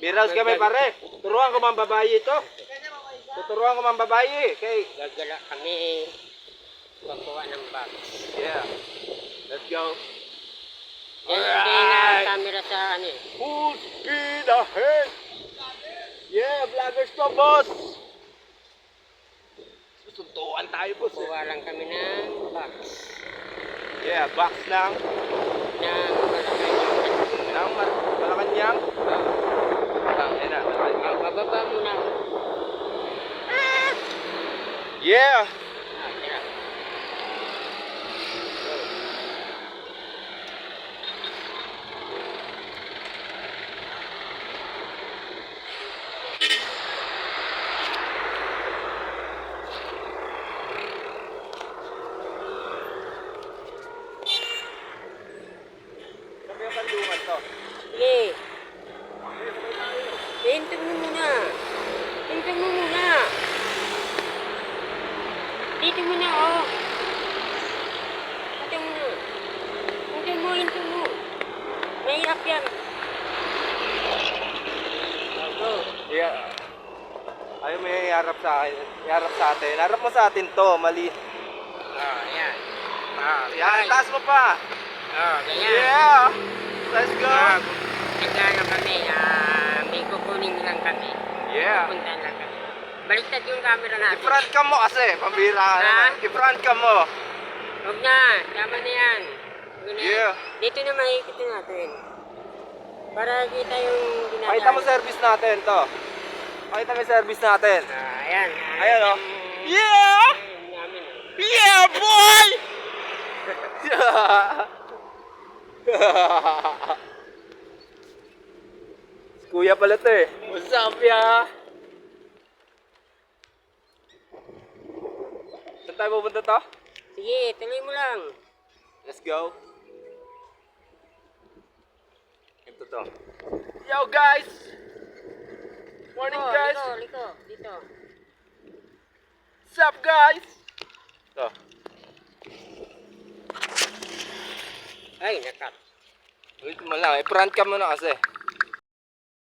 Biraos kami pare. Turuan ko mang babae ito. Tuturuan ko mang babae. Okay. Gagala kami. Pagkuha ng bag. Yeah. Let's go. Hindi na camera sa ano eh. Full speed ahead. Yeah, vloggers to boss. Susuntuan tayo boss. Kuha lang kami ng box. Yeah, box ng Malacanang. Ayun na, Malacanang. Bababa muna. Yeah. Tira. Sabi yung kandungan to. Sige. Hintog mo muna. Hintog mo muna. Dito muna, oh. Hintog mo. Hintog mo. Mahirap yan. Go. Yeah. Ayaw may harap sa akin. Harap sa atin. Harap mo sa atin to. Mali. Ayan. Yan, taas mo pa. Ganyan. Yeah. Let's go. Nagano kami, may kukunin lang kami. Yeah. Pupuntahan lang kami. Baliktad yung camera natin. I-front ka mo kasi. Pambira ka Ha? naman. I-front ka mo. Huwag na, tama na yan. Huwag na yan. Yeah. Dito na makikita natin. Para kita yung ginagawa. Pakita mo service natin to. Pakita mo yung service natin. Ayan. Ayan o. Yeah! Namin. Yeah, boy! Kuya pala to eh. What's up, ya? Saan tayo pupunta to? Sige, tuloy mo lang. Let's go. Ito to. Yo guys! Morning guys! Liko. Dito. What's up guys? Ito. Ay, nakat. Wait mo lang. I-front ka muna kasi.